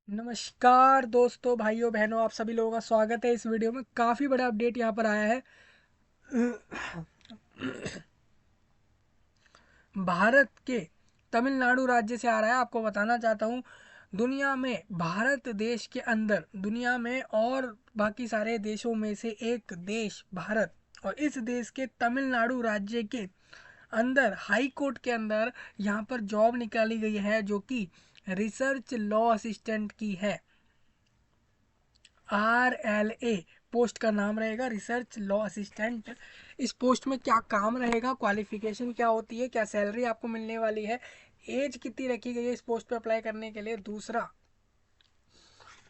नमस्कार दोस्तों, भाइयों बहनों, आप सभी लोगों का स्वागत है इस वीडियो में। काफ़ी बड़ा अपडेट यहाँ पर आया है। भारत के तमिलनाडु राज्य से आ रहा है। आपको बताना चाहता हूँ, दुनिया में भारत देश के अंदर, दुनिया में और बाकी सारे देशों में से एक देश भारत, और इस देश के तमिलनाडु राज्य के अंदर हाई कोर्ट के अंदर यहाँ पर जॉब निकाली गई है, जो कि रिसर्च लॉ असिस्टेंट की है। RLA पोस्ट का नाम रहेगा, रिसर्च लॉ असिस्टेंट। इस पोस्ट में क्या काम रहेगा, क्वालिफिकेशन क्या होती है, क्या सैलरी आपको मिलने वाली है, एज कितनी रखी गई है इस पोस्ट पे अप्लाई करने के लिए, दूसरा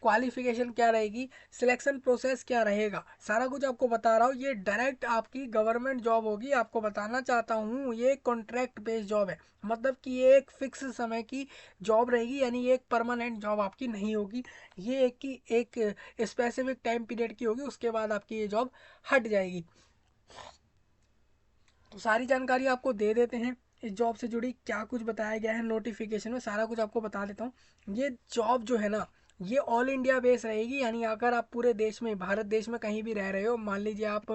क्वालिफिकेशन क्या रहेगी, सिलेक्शन प्रोसेस क्या रहेगा, सारा कुछ आपको बता रहा हूँ। ये डायरेक्ट आपकी गवर्नमेंट जॉब होगी। आपको बताना चाहता हूँ, ये कॉन्ट्रैक्ट बेस्ड जॉब है। मतलब कि ये एक फिक्स समय की जॉब रहेगी, यानी ये एक परमानेंट जॉब आपकी नहीं होगी। ये एक स्पेसिफिक टाइम पीरियड की होगी, उसके बाद आपकी ये जॉब हट जाएगी। तो सारी जानकारी आपको दे देते हैं। इस जॉब से जुड़ी क्या कुछ बताया गया है नोटिफिकेशन में, सारा कुछ आपको बता देता हूँ। ये जॉब जो है ना, ये ऑल इंडिया बेस रहेगी। यानी अगर आप पूरे देश में, भारत देश में कहीं भी रह रहे हो, मान लीजिए आप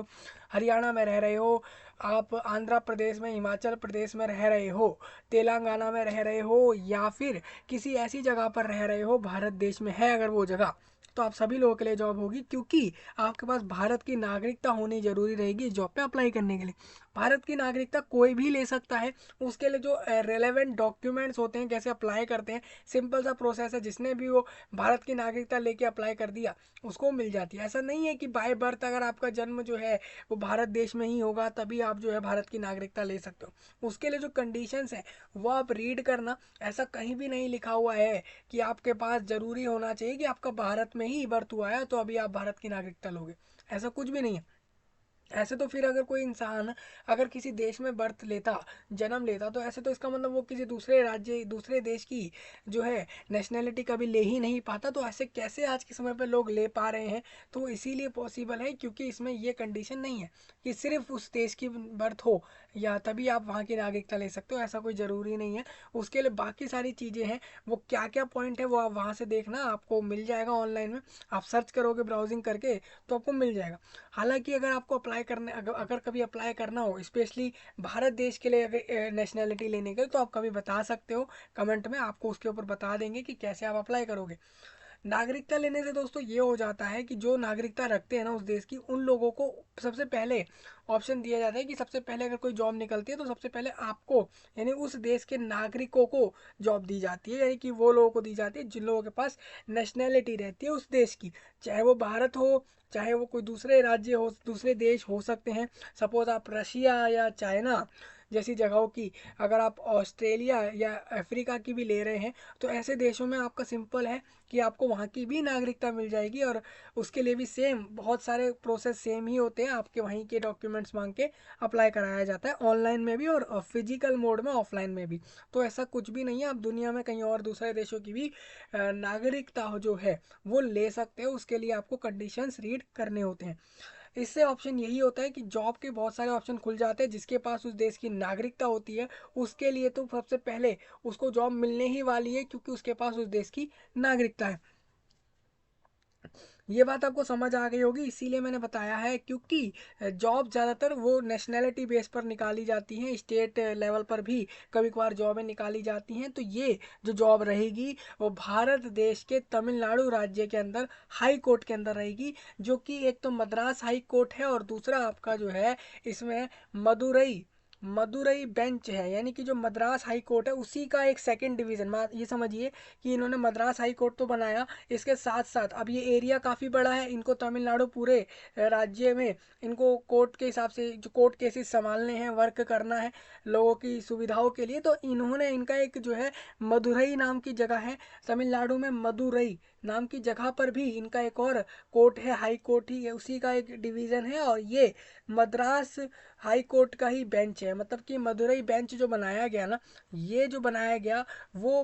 हरियाणा में रह रहे हो, आप आंध्र प्रदेश में, हिमाचल प्रदेश में रह रहे हो, तेलंगाना में रह रहे हो, या फिर किसी ऐसी जगह पर रह रहे हो, भारत देश में है अगर वो जगह, तो आप सभी लोगों के लिए जॉब होगी। क्योंकि आपके पास भारत की नागरिकता होनी जरूरी रहेगी जॉब पे अप्लाई करने के लिए। भारत की नागरिकता कोई भी ले सकता है। उसके लिए जो रेलेवेंट डॉक्यूमेंट्स होते हैं, कैसे अप्लाई करते हैं, सिंपल सा प्रोसेस है। जिसने भी वो भारत की नागरिकता लेके अप्लाई कर दिया, उसको मिल जाती है। ऐसा नहीं है कि बाय बर्थ अगर आपका जन्म जो है वो भारत देश में ही होगा तभी आप जो है भारत की नागरिकता ले सकते हो। उसके लिए जो कंडीशंस है वो आप रीड करना। ऐसा कहीं भी नहीं लिखा हुआ है कि आपके पास जरूरी होना चाहिए कि आपका भारत में ही बर्थ हुआ है तो अभी आप भारत की नागरिकता लोगे। ऐसा कुछ भी नहीं है। ऐसे तो फिर अगर कोई इंसान अगर किसी देश में बर्थ लेता, जन्म लेता, तो ऐसे तो इसका मतलब वो किसी दूसरे राज्य, दूसरे देश की जो है नेशनैलिटी कभी ले ही नहीं पाता। तो ऐसे कैसे आज के समय पे लोग ले पा रहे हैं? तो इसीलिए पॉसिबल है क्योंकि इसमें ये कंडीशन नहीं है कि सिर्फ उस देश की बर्थ हो या तभी आप वहाँ की नागरिकता ले सकते हो। ऐसा कोई ज़रूरी नहीं है। उसके लिए बाकी सारी चीज़ें हैं। वो क्या क्या पॉइंट है वो आप वहाँ से देखना, आपको मिल जाएगा ऑनलाइन में। आप सर्च करोगे ब्राउजिंग करके तो आपको मिल जाएगा। हालांकि अगर आपको अप्लाई करने, अगर कभी अप्लाई करना हो स्पेशली भारत देश के लिए, अगर नेशनैलिटी लेने के लिए, तो आप कभी बता सकते हो कमेंट में। आपको उसके ऊपर बता देंगे कि कैसे आप अप्लाई करोगे। नागरिकता लेने से दोस्तों ये हो जाता है कि जो नागरिकता रखते हैं ना उस देश की, उन लोगों को सबसे पहले ऑप्शन दिया जाता है कि सबसे पहले अगर कोई जॉब निकलती है तो सबसे पहले आपको, यानी उस देश के नागरिकों को जॉब दी जाती है। यानी कि वो लोगों को दी जाती है जिन लोगों के पास नेशनैलिटी रहती है उस देश की। चाहे वो भारत हो, चाहे वो कोई दूसरे राज्य हो, दूसरे देश हो सकते हैं। सपोज आप रशिया या चाइना जैसी जगहों की, अगर आप ऑस्ट्रेलिया या अफ्रीका की भी ले रहे हैं, तो ऐसे देशों में आपका सिंपल है कि आपको वहाँ की भी नागरिकता मिल जाएगी। और उसके लिए भी सेम बहुत सारे प्रोसेस सेम ही होते हैं। आपके वहीं के डॉक्यूमेंट्स मांग के अप्लाई कराया जाता है, ऑनलाइन में भी और फिजिकल मोड में, ऑफलाइन में भी। तो ऐसा कुछ भी नहीं है। आप दुनिया में कहीं और दूसरे देशों की भी नागरिकता जो है वो ले सकते हो। उसके लिए आपको कंडीशंस रीड करने होते हैं। इससे ऑप्शन यही होता है कि जॉब के बहुत सारे ऑप्शन खुल जाते हैं। जिसके पास उस देश की नागरिकता होती है उसके लिए तो सबसे पहले उसको जॉब मिलने ही वाली है, क्योंकि उसके पास उस देश की नागरिकता है। ये बात आपको समझ आ गई होगी, इसीलिए मैंने बताया है। क्योंकि जॉब ज़्यादातर वो नेशनैलिटी बेस पर निकाली जाती हैं। स्टेट लेवल पर भी कभी कभार जॉबें निकाली जाती हैं। तो ये जो जॉब रहेगी वो भारत देश के तमिलनाडु राज्य के अंदर हाई कोर्ट के अंदर रहेगी। जो कि एक तो मद्रास हाई कोर्ट है और दूसरा आपका जो है इसमें मदुरई, मदुरई बेंच है। यानी कि जो मद्रास हाई कोर्ट है उसी का एक सेकंड डिवीज़न। ये समझिए कि इन्होंने मद्रास हाई कोर्ट तो बनाया, इसके साथ साथ अब ये एरिया काफ़ी बड़ा है। इनको तमिलनाडु पूरे राज्य में इनको कोर्ट के हिसाब से जो कोर्ट केसेस संभालने हैं, वर्क करना है लोगों की सुविधाओं के लिए। तो इन्होंने, इनका एक जो है मदुरई नाम की जगह है तमिलनाडु में, मदुरई नाम की जगह पर भी इनका एक और कोर्ट है, हाई कोर्ट ही है, उसी का एक डिवीज़न है। और ये मद्रास हाई कोर्ट का ही बेंच है। मतलब कि मदुरई बेंच जो बनाया गया ना, ये जो बनाया गया वो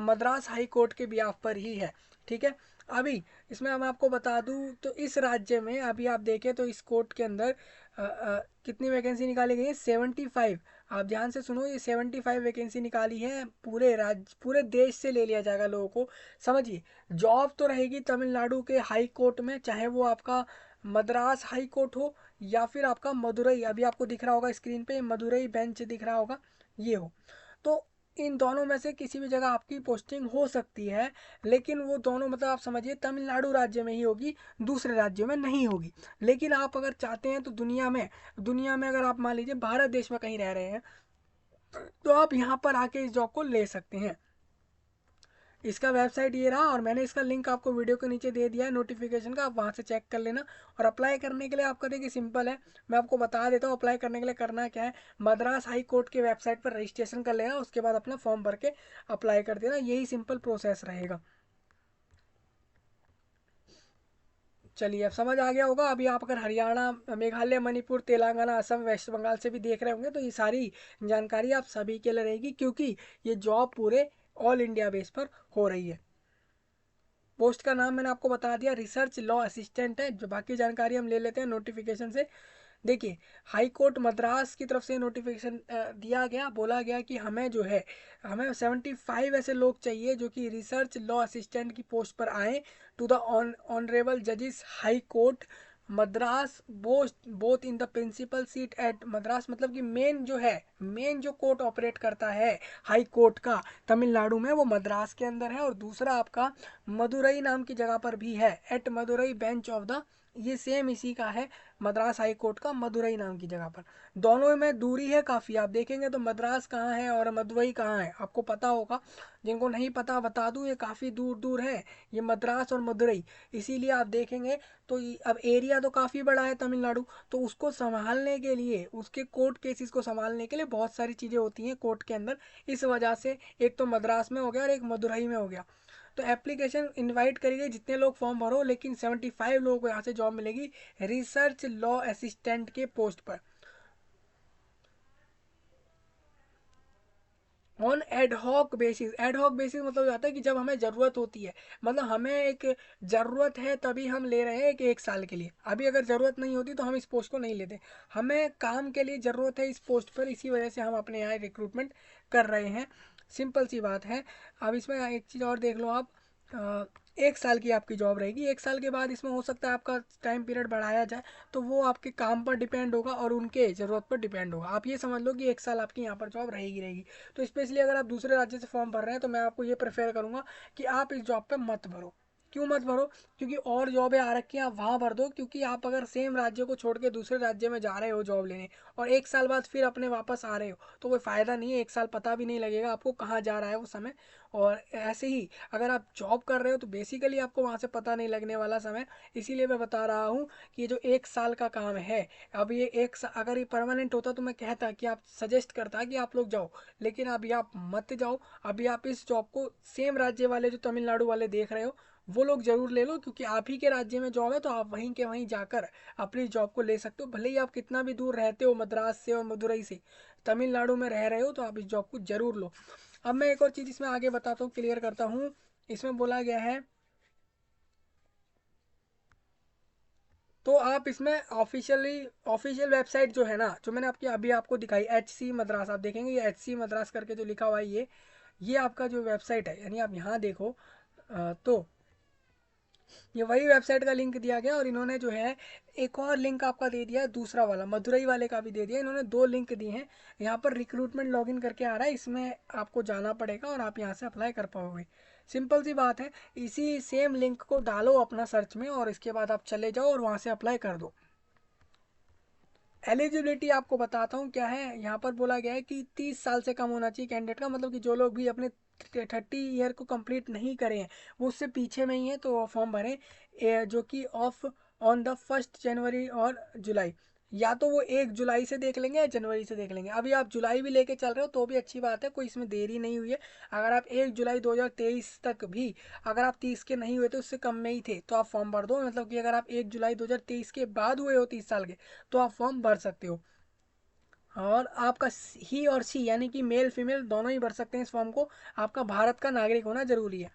मद्रास हाई कोर्ट के बिहाफ पर ही है। ठीक है। अभी इसमें मैं आपको बता दूं तो इस राज्य में अभी आप देखें तो इस कोर्ट के अंदर कितनी वैकेंसी निकाली गई है, 75। आप ध्यान से सुनो, ये 75 वैकेंसी निकाली है, पूरे देश से ले लिया जाएगा लोगों को। समझिए, जॉब तो रहेगी तमिलनाडु के हाई कोर्ट में, चाहे वो आपका मद्रास हाई कोर्ट हो या फिर आपका मदुरई, अभी आपको दिख रहा होगा स्क्रीन पे मदुरई बेंच दिख रहा होगा, ये हो। तो इन दोनों में से किसी भी जगह आपकी पोस्टिंग हो सकती है, लेकिन वो दोनों मतलब आप समझिए तमिलनाडु राज्य में ही होगी, दूसरे राज्यों में नहीं होगी। लेकिन आप अगर चाहते हैं तो दुनिया में अगर आप मान लीजिए भारत देश में कहीं रह रहे हैं, तो आप यहाँ पर आके इस जॉब को ले सकते हैं। इसका वेबसाइट ये रहा, और मैंने इसका लिंक आपको वीडियो के नीचे दे दिया है नोटिफिकेशन का, आप वहाँ से चेक कर लेना। और अप्लाई करने के लिए आपका देखिए सिंपल है, मैं आपको बता देता हूँ अप्लाई करने के लिए करना क्या है। मद्रास हाई कोर्ट के वेबसाइट पर रजिस्ट्रेशन कर लेना, उसके बाद अपना फॉर्म भर के अप्लाई कर देना, यही सिंपल प्रोसेस रहेगा। चलिए, अब समझ आ गया होगा। अभी आप अगर हरियाणा, मेघालय, मणिपुर, तेलंगाना, असम, वेस्ट बंगाल से भी देख रहे होंगे तो ये सारी जानकारी आप सभी के लिए रहेगी, क्योंकि ये जॉब पूरे ऑल इंडिया बेस पर हो रही है। पोस्ट का नाम मैंने आपको बता दिया, रिसर्च लॉ असिस्टेंट है। जो बाकी जानकारी हम ले लेते हैं नोटिफिकेशन से। देखिए, हाई कोर्ट मद्रास की तरफ से नोटिफिकेशन दिया गया, बोला गया कि हमें 75 ऐसे लोग चाहिए जो कि रिसर्च लॉ असिस्टेंट की पोस्ट पर आए टू द ऑनरेबल जजिस high court Madras, both in the principal seat at Madras, मतलब कि मेन जो कोर्ट ऑपरेट करता है हाई कोर्ट का तमिलनाडु में, वो मद्रास के अंदर है। और दूसरा आपका मदुरई नाम की जगह पर भी है, at Madurai bench of the, ये सेम इसी का है, मद्रास हाई कोर्ट का मदुरई नाम की जगह पर। दोनों में दूरी है काफ़ी, आप देखेंगे तो मद्रास कहाँ है और मदुरई कहाँ है आपको पता होगा, जिनको नहीं पता बता दूं, ये काफ़ी दूर दूर है, ये मद्रास और मदुरई। इसीलिए आप देखेंगे तो अब एरिया तो काफ़ी बड़ा है तमिलनाडु, तो उसको संभालने के लिए, उसके कोर्ट केसेस को संभालने के लिए बहुत सारी चीज़ें होती हैं कोर्ट के अंदर। इस वजह से एक तो मद्रास में हो गया और एक मदुरई में हो गया। तो एप्लीकेशन इनवाइट करी गई, जितने लोग फॉर्म भरो, लेकिन 75 लोगों को यहाँ से जॉब मिलेगी रिसर्च लॉ असिस्टेंट के पोस्ट पर, on ad hoc basis. Ad hoc basis मतलब जाता है कि जब हमें ज़रूरत होती है, मतलब हमें एक ज़रूरत है तभी हम ले रहे हैं कि 1 साल के लिए। अभी अगर ज़रूरत नहीं होती तो हम इस पोस्ट को नहीं लेते, हमें काम के लिए ज़रूरत है इस पोस्ट पर, इसी वजह से हम अपने यहाँ रिक्रूटमेंट कर रहे हैं। सिंपल सी बात है। अब इसमें एक चीज़ और देख लो आप, 1 साल की आपकी जॉब रहेगी, 1 साल के बाद इसमें हो सकता है आपका टाइम पीरियड बढ़ाया जाए, तो वो आपके काम पर डिपेंड होगा और उनके ज़रूरत पर डिपेंड होगा। आप ये समझ लो कि 1 साल आपकी यहाँ पर जॉब रहेगी। तो स्पेशली अगर आप दूसरे राज्य से फॉर्म भर रहे हैं तो मैं आपको ये प्रेफर करूँगा कि आप इस जॉब पे मत भरो। क्यों मत भरो? क्योंकि और जॉबें आ रखी हैं, आप वहाँ भर दो, क्योंकि आप अगर सेम राज्य को छोड़ के दूसरे राज्य में जा रहे हो जॉब लेने और 1 साल बाद फिर अपने वापस आ रहे हो, तो कोई फ़ायदा नहीं है। 1 साल पता भी नहीं लगेगा आपको कहाँ जा रहा है वो समय। और ऐसे ही अगर आप जॉब कर रहे हो तो बेसिकली आपको वहाँ से पता नहीं लगने वाला समय। इसीलिए मैं बता रहा हूँ कि ये जो 1 साल का काम है, अब ये अगर ये परमानेंट होता तो मैं कहता कि आप सजेस्ट करता कि आप लोग जाओ, लेकिन अभी आप मत जाओ। अभी आप इस जॉब को सेम राज्य वाले जो तमिलनाडु वाले देख रहे हो वो लोग जरूर ले लो, क्योंकि आप ही के राज्य में जॉब है, तो आप वहीं के वहीं जाकर अपनी जॉब को ले सकते हो। भले ही आप कितना भी दूर रहते हो मद्रास से और मदुरई से, तमिलनाडु में रह रहे हो, तो आप इस जॉब को जरूर लो। अब मैं एक और चीज़ इसमें आगे बताता हूँ, क्लियर करता हूँ। इसमें बोला गया है, तो आप इसमें ऑफिशियल वेबसाइट जो है ना, जो मैंने अभी आपको दिखाई, HC मद्रास, आप देखेंगे ये HC मद्रास करके जो लिखा हुआ है, ये आपका जो वेबसाइट है, यानी आप यहाँ देखो, तो ये वही वेबसाइट का लिंक दिया गया। और इन्होंने जो है एक और लिंक आपका दे दिया है, दूसरा वाला मदुरई वाले का भी दे दिया। इन्होंने 2 लिंक दिए हैं। यहाँ पर रिक्रूटमेंट लॉगिन करके आ रहा है, इसमें आपको जाना पड़ेगा और आप यहाँ से अप्लाई कर पाओगे। सिंपल सी बात है, इसी सेम लिंक को डालो अपना सर्च में और इसके बाद आप चले जाओ और वहाँ से अप्लाई कर दो। एलिजिबिलिटी आपको बताता हूँ क्या है। यहाँ पर बोला गया है कि 30 साल से कम होना चाहिए कैंडिडेट का, मतलब कि जो लोग भी अपने 30 ईयर को कंप्लीट नहीं करे हैं, वो उससे पीछे में ही है, तो फॉर्म भरें। जो कि ऑफ ऑन द 1 जनवरी और जुलाई, या तो वो 1 जुलाई से देख लेंगे या जनवरी से देख लेंगे। अभी आप जुलाई भी लेके चल रहे हो तो भी अच्छी बात है, कोई इसमें देरी नहीं हुई है। अगर आप 1 जुलाई 2023 तक भी, अगर आप 30 के नहीं हुए तो उससे कम में ही थे तो आप फॉर्म भर दो। मतलब कि अगर आप 1 जुलाई 2023 के बाद हुए हो 30 साल के, तो आप फॉर्म भर सकते हो। और आपका ही और सी, यानी कि मेल फीमेल दोनों ही भर सकते हैं इस फॉर्म को। आपका भारत का नागरिक होना जरूरी है।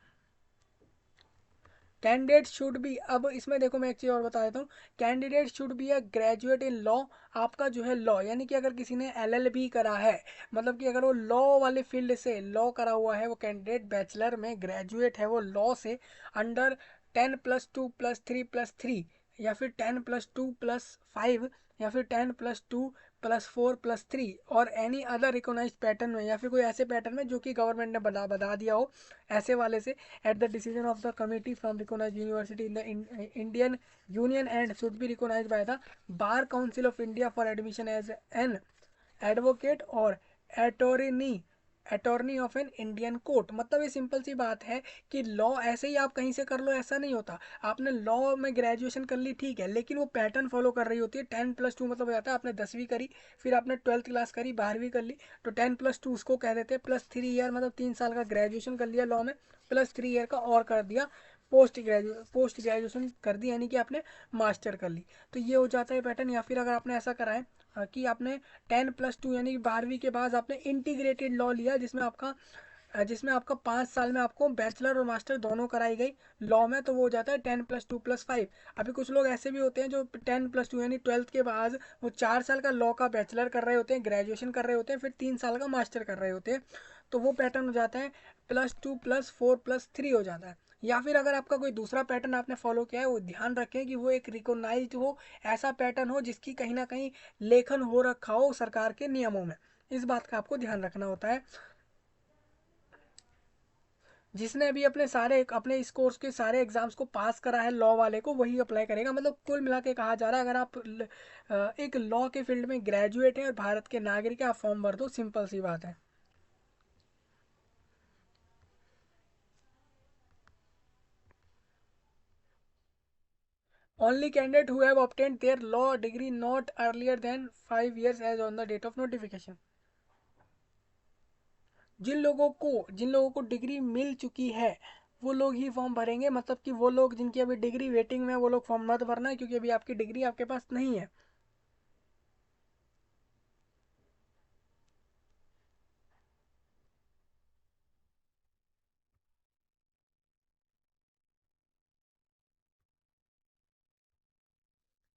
कैंडिडेट शुड बी, अब इसमें देखो मैं एक चीज़ और बता देता हूँ। Candidate should be a graduate in law. आपका जो है लॉ, यानी कि अगर किसी ने LLB करा है, मतलब कि अगर वो लॉ वाले फील्ड से लॉ करा हुआ है, वो कैंडिडेट बैचलर में ग्रेजुएट है वो लॉ से, अंडर 10+2+3+3, या फिर 10+2+5, या फिर 10+2+4+3, और एनी अदर रिकोगनाइज्ड पैटर्न में, या फिर कोई ऐसे पैटर्न में जो कि गवर्नमेंट ने बता दिया हो ऐसे वाले से, at the decision of the committee from recognized university in the Indian Union, and should be recognized by the Bar Council of India for admission as an advocate or attorney attorney of an Indian court. मतलब ये simple सी बात है कि law ऐसे ही आप कहीं से कर लो ऐसा नहीं होता। आपने लॉ में ग्रेजुएशन कर ली ठीक है, लेकिन वो पैटर्न फॉलो कर रही होती है। 10+2 मतलब हो जाता है आपने 10वीं करी, फिर आपने 12th क्लास करी, 12वीं कर ली, तो 10+2 उसको कह देते हैं, +3 ईयर, मतलब 3 साल का ग्रेजुएशन कर लिया लॉ में, +3 ईयर का और कर दिया पोस्ट ग्रेजुएशन कर दी, यानी कि आपने मास्टर कर ली। तो ये हो जाता है पैटर्न। या फिर अगर आपने ऐसा करा है कि आपने 10+2 यानी कि 12वीं के बाद आपने इंटीग्रेटेड लॉ लिया, जिसमें आपका 5 साल में आपको बैचलर और मास्टर दोनों कराई गई लॉ में, तो वो हो जाता है 10+2+5। अभी कुछ लोग ऐसे भी होते हैं जो 10+2 यानी 12th के बाद वो 4 साल का लॉ का बैचलर कर रहे होते हैं, ग्रेजुएशन कर रहे होते हैं, फिर 3 साल का मास्टर कर रहे होते हैं, तो वो पैटर्न हो जाता है +2+4+3 हो जाता है। या फिर अगर आपका कोई दूसरा पैटर्न आपने फॉलो किया है, वो ध्यान रखें कि वो एक रिकॉग्नाइज्ड हो, ऐसा पैटर्न हो जिसकी कहीं ना कहीं लेखन हो रखा हो सरकार के नियमों में। इस बात का आपको ध्यान रखना होता है। जिसने भी अपने इस कोर्स के सारे एग्जाम्स को पास करा है लॉ वाले को, वही अप्लाई करेगा। मतलब कुल मिला के कहा जा रहा है, अगर आप एक लॉ के फील्ड में ग्रेजुएट हैं और भारत के नागरिक हैं, आप फॉर्म भर दो, सिंपल सी बात है। Only candidate who have obtained their law degree not earlier than 5 years as on the date of notification। जिन लोगों को डिग्री मिल चुकी है वो लोग ही फॉर्म भरेंगे। मतलब कि वो लोग जिनकी अभी डिग्री वेटिंग में है, वो लोग फॉर्म मत भरना है, क्योंकि अभी आपकी डिग्री आपके पास नहीं है।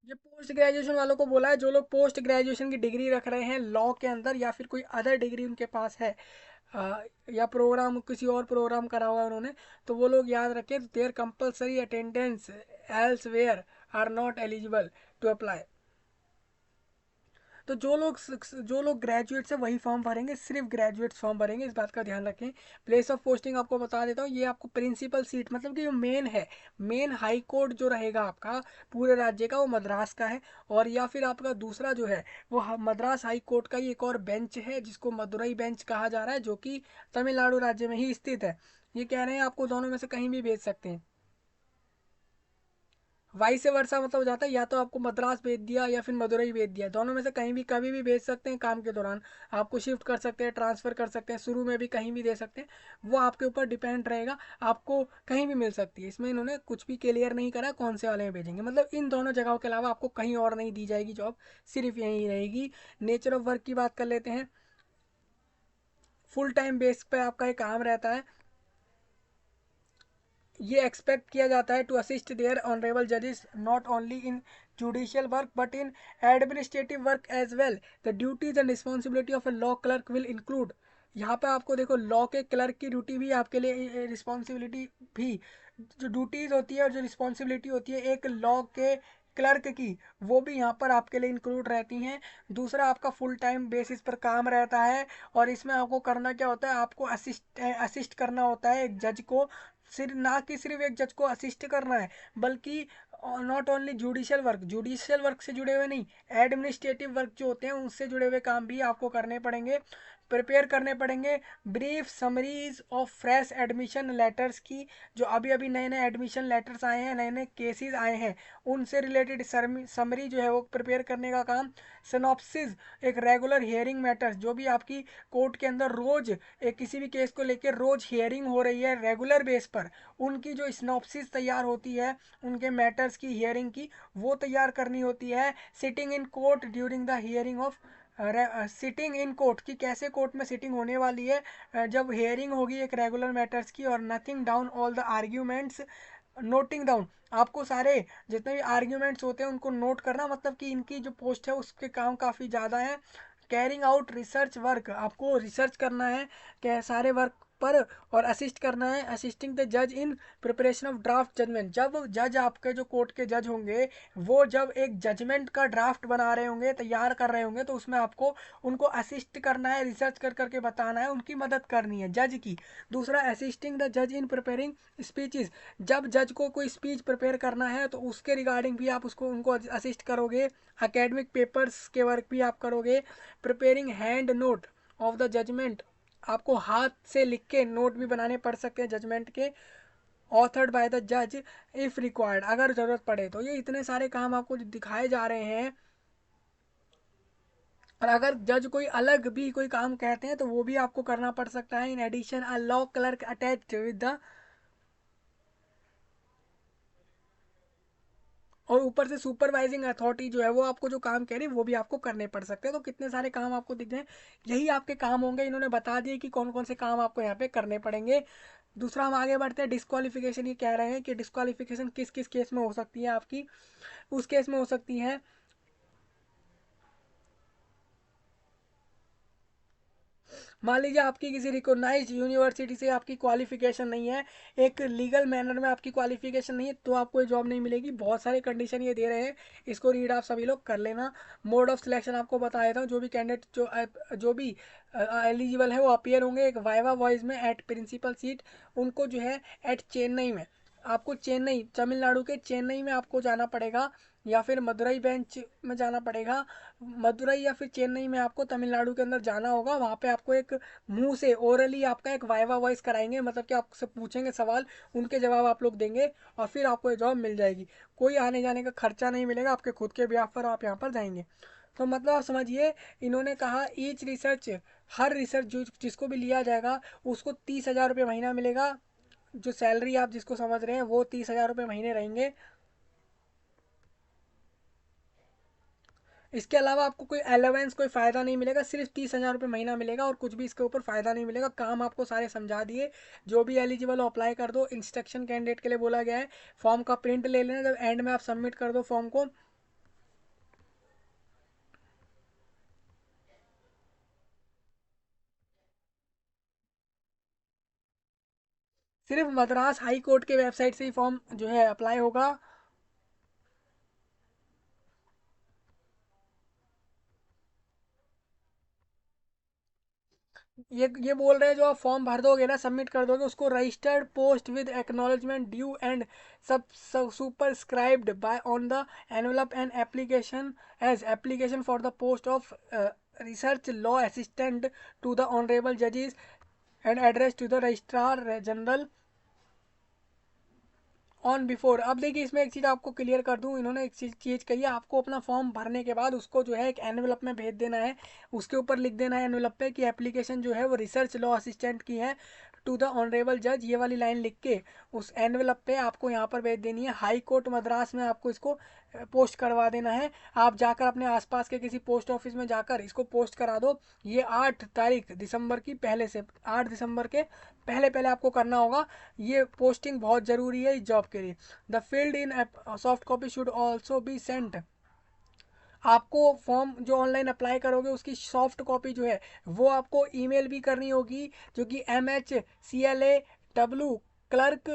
ये पोस्ट ग्रेजुएशन वालों को बोला है, जो लोग पोस्ट ग्रेजुएशन की डिग्री रख रहे हैं लॉ के अंदर, या फिर कोई अदर डिग्री उनके पास है, या प्रोग्राम किसी और प्रोग्राम करा हुआ है उन्होंने, तो वो लोग याद रखें, their compulsory attendance else where are not eligible to apply. तो जो लोग ग्रेजुएट्स है वही फॉर्म भरेंगे, सिर्फ ग्रेजुएट्स फॉर्म भरेंगे, इस बात का ध्यान रखें। प्लेस ऑफ पोस्टिंग आपको बता देता हूँ, ये आपको प्रिंसिपल सीट, मतलब कि जो मेन है, मेन हाई कोर्ट जो रहेगा आपका पूरे राज्य का, वो मद्रास का है। और या फिर आपका दूसरा जो है वो मद्रास हाई कोर्ट का ही एक और बेंच है, जिसको मदुरई बेंच कहा जा रहा है, जो कि तमिलनाडु राज्य में ही स्थित है। ये कह रहे हैं आपको दोनों में से कहीं भी भेज सकते हैं। वाइस वर्षा मतलब हो जाता है, या तो आपको मद्रास भेज दिया या फिर मदुरई भेज दिया, दोनों में से कहीं भी कभी भी भेज सकते हैं। काम के दौरान आपको शिफ्ट कर सकते हैं, ट्रांसफ़र कर सकते हैं, शुरू में भी कहीं भी दे सकते हैं, वो आपके ऊपर डिपेंड रहेगा। आपको कहीं भी मिल सकती है, इसमें इन्होंने कुछ भी क्लियर नहीं करा कौन से वाले में भेजेंगे। मतलब इन दोनों जगहों के अलावा आपको कहीं और नहीं दी जाएगी जॉब, सिर्फ यहीं रहेगी। नेचर ऑफ वर्क की बात कर लेते हैं। फुल टाइम बेस पे आपका ये काम रहता है। ये एक्सपेक्ट किया जाता है टू असिस्ट देयर ऑनरेबल जजेस not only in judicial work but in administrative work as well. The duties and responsibility of a law clerk will include. यहाँ पे आपको देखो लॉ के क्लर्क की ड्यूटी भी आपके लिए, रिस्पॉन्सिबिलिटी भी, जो ड्यूटीज होती है और जो रिस्पॉन्सिबिलिटी होती है एक लॉ के क्लर्क की, वो भी यहाँ पर आपके लिए इंक्लूड रहती हैं। दूसरा, आपका फुल टाइम बेसिस पर काम रहता है, और इसमें आपको करना क्या होता है, आपको असिस्ट करना होता है एक जज को। सिर्फ ना कि सिर्फ एक जज को असिस्ट करना है, बल्कि नॉट ओनली जुडिशियल वर्क से जुड़े हुए नहीं, एडमिनिस्ट्रेटिव वर्क जो होते हैं उनसे जुड़े हुए काम भी आपको करने पड़ेंगे, प्रिपेयर करने पड़ेंगे। Brief summaries of fresh admission letters की, जो अभी अभी नए नए एडमिशन लेटर्स आए हैं, नए नए केसेस आए हैं, उनसे रिलेटेड समरी जो है वो प्रिपेयर करने का काम। सिनॉप्सिस, एक रेगुलर हियरिंग मैटर्स, जो भी आपकी कोर्ट के अंदर रोज एक किसी भी केस को लेकर रोज हियरिंग हो रही है रेगुलर बेस पर, उनकी जो सिनॉप्सिस तैयार होती है उनके मैटर्स की हियरिंग की, वो तैयार करनी होती है। Sitting in court during the hearing of, sitting in court की कैसे कोर्ट में सिटिंग होने वाली है जब हियरिंग होगी एक रेगुलर मैटर्स की, और nothing down all the arguments noting down, आपको सारे जितने भी आर्ग्यूमेंट्स होते हैं उनको नोट करना, मतलब कि इनकी जो पोस्ट है उसके काम काफ़ी ज़्यादा है। कैरिंग आउट रिसर्च वर्क, आपको रिसर्च करना है क्या सारे वर्क पर, और असिस्ट करना है, असिस्टिंग द जज in preparation of draft judgment, जब जज आपके जो कोर्ट के जज होंगे वो जब एक जजमेंट का ड्राफ्ट बना रहे होंगे, तैयार कर रहे होंगे, तो उसमें आपको उनको असिस्ट करना है, रिसर्च कर करके बताना है, उनकी मदद करनी है जज की। दूसरा, असिस्टिंग द जज इन प्रिपेयरिंग स्पीचेस, जब जज को कोई स्पीच प्रिपेयर करना है तो उसके रिगार्डिंग भी आप उसको उनको असिस्ट करोगे। अकेडमिक पेपर्स के वर्क भी आप करोगे। Preparing hand note of the judgment, आपको हाथ से लिख के नोट भी बनाने पड़ सकते हैं जजमेंट के। ऑथर्ड बाय द जज इफ रिक्वायर्ड, अगर ज़रूरत पड़े तो। ये इतने सारे काम आपको जो दिखाए जा रहे हैं, और अगर जज कोई अलग भी कोई काम कहते हैं तो वो भी आपको करना पड़ सकता है। In addition a law clerk attached with the, और ऊपर से सुपरवाइजिंग अथॉरिटी जो है वो आपको जो काम कह रही है वो भी आपको करने पड़ सकते हैं। तो कितने सारे काम आपको दिख रहे हैं, यही आपके काम होंगे। इन्होंने बता दिए कि कौन कौन से काम आपको यहाँ पे करने पड़ेंगे। दूसरा, हम आगे बढ़ते हैं। डिस्क्वालिफिकेशन, ये कह रहे हैं कि डिस्क्वालिफिकेशन किस किस केस में हो सकती है आपकी। उस केस में हो सकती है, मान लीजिए आपकी किसी रिकॉग्नाइज्ड यूनिवर्सिटी से आपकी क्वालिफिकेशन नहीं है, एक लीगल मैनर में आपकी क्वालिफिकेशन नहीं है, तो आपको ये जॉब नहीं मिलेगी। बहुत सारे कंडीशन ये दे रहे हैं, इसको रीड आप सभी लोग कर लेना। मोड ऑफ सिलेक्शन आपको बता देता हूँ। जो भी कैंडिडेट जो भी एलिजिबल है वो अपीयर होंगे एक वाइवा वॉइस में एट प्रिंसिपल सीट, उनको जो है एट चेन्नई में, आपको चेन्नई तमिलनाडु के चेन्नई में आपको जाना पड़ेगा, या फिर मदुरई बेंच में जाना पड़ेगा। मदुरई या फिर चेन्नई में आपको तमिलनाडु के अंदर जाना होगा। वहाँ पे आपको एक मुंह से ओरली आपका एक वाइवा वॉइस कराएंगे, मतलब कि आपसे पूछेंगे सवाल, उनके जवाब आप लोग देंगे, और फिर आपको ये जॉब मिल जाएगी। कोई आने जाने का खर्चा नहीं मिलेगा, आपके खुद के ब्याह पर आप यहाँ पर जाएंगे। तो मतलब आप समझिए, इन्होंने कहा ईच रिसर्च, हर रिसर्च जो जिसको भी लिया जाएगा उसको 30,000 रुपये महीना मिलेगा। जो सैलरी आप जिसको समझ रहे हैं वो 30,000 रुपये महीने रहेंगे। इसके अलावा आपको कोई अलावेंस कोई फ़ायदा नहीं मिलेगा, सिर्फ 30,000 रुपये महीना मिलेगा, और कुछ भी इसके ऊपर फ़ायदा नहीं मिलेगा। काम आपको सारे समझा दिए। जो भी एलिजिबल हो अप्लाई कर दो। इंस्ट्रक्शन कैंडिडेट के लिए बोला गया है, फॉर्म का प्रिंट ले लेना, जब एंड में आप सबमिट कर दो फॉर्म को। सिर्फ मद्रास हाई कोर्ट के वेबसाइट से ही फॉर्म जो है अप्लाई होगा। ये बोल रहे हैं जो आप फॉर्म भर दोगे ना, सबमिट कर दोगे, उसको registered post with acknowledgement due and सब superscribed by on the envelope and application as application for the post of research law assistant to the honourable जजेस and address to the registrar general on before. अब देखिए, इसमें एक चीज़ आपको clear कर दूं, इन्होंने एक चीज़ कही है, आपको अपना फॉर्म भरने के बाद उसको जो है एक एनवेलप में भेज देना है। उसके ऊपर लिख देना है एनवेलप पे कि एप्लीकेशन जो है वो रिसर्च लॉ असिस्टेंट की है, टू द ऑनरेबल जज, ये वाली लाइन लिख के उस एनवेलप पे आपको यहाँ पर भेज देनी है। हाई कोर्ट मद्रास में आपको इसको पोस्ट करवा देना है। आप जाकर अपने आसपास के किसी पोस्ट ऑफिस में जाकर इसको पोस्ट करा दो। ये 8 तारीख दिसंबर की पहले से 8 दिसंबर के पहले पहले आपको करना होगा। ये पोस्टिंग बहुत ज़रूरी है इस जॉब के लिए। The field in soft copy should also be sent, आपको फॉर्म जो ऑनलाइन अप्लाई करोगे उसकी सॉफ्ट कॉपी जो है वो आपको ईमेल भी करनी होगी, जो कि MHCLAW clerk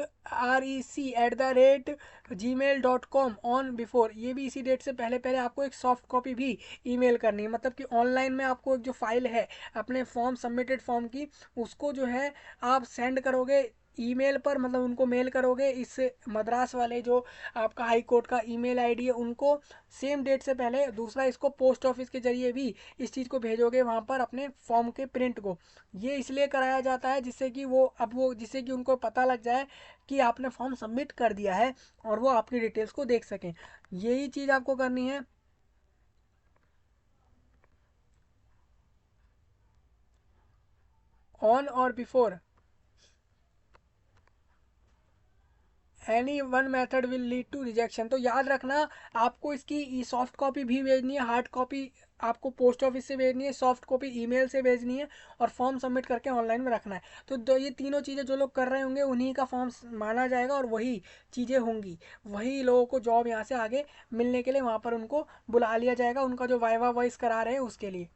REC@gmail.com on before, ये भी इसी डेट से पहले पहले आपको एक सॉफ्ट कॉपी भी ईमेल करनी है। मतलब कि ऑनलाइन में आपको एक जो फाइल है अपने फॉर्म सबमिटेड फॉर्म की, उसको जो है आप सेंड करोगे ईमेल पर, मतलब उनको मेल करोगे इस मद्रास वाले जो आपका हाई कोर्ट का ईमेल आईडी है उनको, सेम डेट से पहले। दूसरा, इसको पोस्ट ऑफिस के जरिए भी इस चीज़ को भेजोगे वहाँ पर अपने फॉर्म के प्रिंट को। ये इसलिए कराया जाता है जिससे कि वो जिससे कि उनको पता लग जाए कि आपने फॉर्म सबमिट कर दिया है, और वो आपकी डिटेल्स को देख सकें। यही चीज़ आपको करनी है। ऑन और before, any one method will lead to rejection. तो याद रखना, आपको इसकी सॉफ्ट कॉपी भी भेजनी है, हार्ड कॉपी आपको पोस्ट ऑफिस से भेजनी है, सॉफ्ट कॉपी ईमेल से भेजनी है, और फॉर्म सबमिट करके ऑनलाइन में रखना है। तो ये तीनों चीज़ें जो लोग कर रहे होंगे उन्हीं का फॉर्म माना जाएगा, और वही चीज़ें होंगी, वही लोगों को जॉब यहाँ से आगे मिलने के लिए वहाँ पर उनको बुला लिया जाएगा, उनका जो वाइवा वॉइस करा रहे हैं उसके लिए।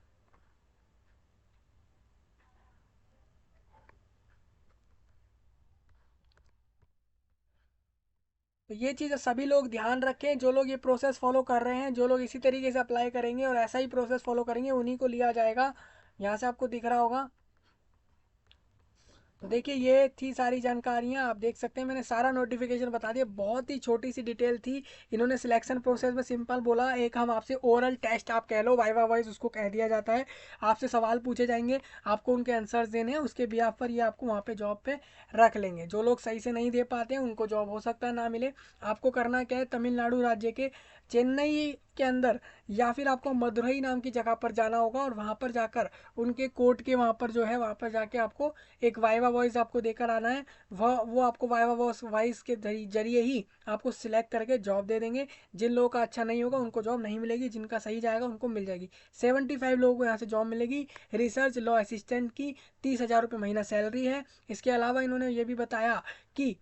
तो ये चीज़ सभी लोग ध्यान रखें, जो लोग ये प्रोसेस फॉलो कर रहे हैं, जो लोग इसी तरीके से अप्लाई करेंगे और ऐसा ही प्रोसेस फॉलो करेंगे, उन्हीं को लिया जाएगा। यहाँ से आपको दिख रहा होगा। तो देखिए, ये थी सारी जानकारियाँ, आप देख सकते हैं मैंने सारा नोटिफिकेशन बता दिया, बहुत ही छोटी सी डिटेल थी। इन्होंने सिलेक्शन प्रोसेस में सिंपल बोला, एक हम आपसे ओरल टेस्ट आप कह लो, वाइवा वाइज उसको कह दिया जाता है, आपसे सवाल पूछे जाएंगे, आपको उनके आंसर्स देने हैं, उसके बिहाफ पर ये आपको वहाँ पे जॉब पे रख लेंगे। जो लोग सही से नहीं दे पाते हैं उनको जॉब हो सकता है ना मिले। आपको करना क्या है, तमिलनाडु राज्य के चेन्नई के अंदर या फिर आपको मदुरई नाम की जगह पर जाना होगा, और वहाँ पर जाकर उनके कोर्ट के वहाँ पर जो है वहाँ पर जाके आपको एक वाइवा वॉइस आपको देकर आना है। वो आपको वाइवा वॉइस के जरिए ही आपको सिलेक्ट करके जॉब दे देंगे। जिन लोगों का अच्छा नहीं होगा उनको जॉब नहीं मिलेगी, जिनका सही जाएगा उनको मिल जाएगी। 75 लोगों को यहाँ से जॉब मिलेगी। रिसर्च लॉ असिस्टेंट की 30,000 रुपये महीना सैलरी है। इसके अलावा इन्होंने ये भी बताया कि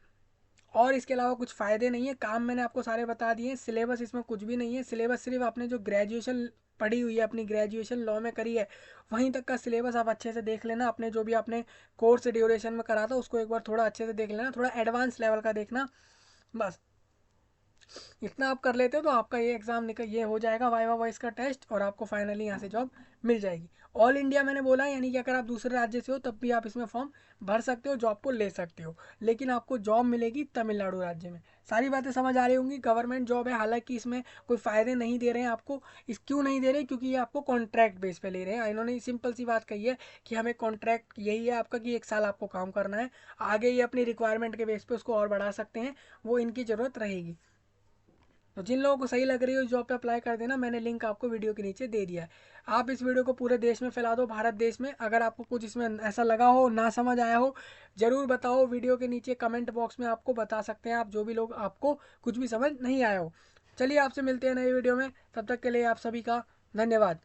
और इसके अलावा कुछ फ़ायदे नहीं है, काम मैंने आपको सारे बता दिए हैं। सिलेबस इसमें कुछ भी नहीं है, सिलेबस सिर्फ आपने जो ग्रेजुएशन पढ़ी हुई है, अपनी ग्रेजुएशन लॉ में करी है, वहीं तक का सिलेबस आप अच्छे से देख लेना। अपने जो भी आपने कोर्स ड्यूरेशन में करा था उसको एक बार थोड़ा अच्छे से देख लेना, थोड़ा एडवांस लेवल का देखना, बस इतना आप कर लेते हो तो आपका ये एग्ज़ाम निकल ये हो जाएगा, वाइवा वॉइस का टेस्ट, और आपको फाइनली यहाँ से जॉब मिल जाएगी। ऑल इंडिया मैंने बोला है, यानी कि अगर आप दूसरे राज्य से हो तब भी आप इसमें फॉर्म भर सकते हो, जॉब को ले सकते हो, लेकिन आपको जॉब मिलेगी तमिलनाडु राज्य में। सारी बातें समझ आ रही होंगी। गवर्नमेंट जॉब है, हालांकि इसमें कोई फ़ायदे नहीं दे रहे हैं आपको। इस क्यों नहीं दे रहे, क्योंकि ये आपको कॉन्ट्रैक्ट बेस पे ले रहे हैं। इन्होंने सिंपल सी बात कही है कि हमें कॉन्ट्रैक्ट यही है आपका कि 1 साल आपको काम करना है, आगे ये अपनी रिक्वायरमेंट के बेस पे उसको और बढ़ा सकते हैं, वो इनकी ज़रूरत रहेगी। तो जिन लोगों को सही लग रही है उस जॉब पे अप्लाई कर देना, मैंने लिंक आपको वीडियो के नीचे दे दिया है। आप इस वीडियो को पूरे देश में फैला दो, भारत देश में। अगर आपको कुछ इसमें ऐसा लगा हो, ना समझ आया हो, ज़रूर बताओ, वीडियो के नीचे कमेंट बॉक्स में आपको बता सकते हैं आप, जो भी लोग आपको कुछ भी समझ नहीं आया हो। चलिए, आपसे मिलते हैं नई वीडियो में, तब तक के लिए आप सभी का धन्यवाद।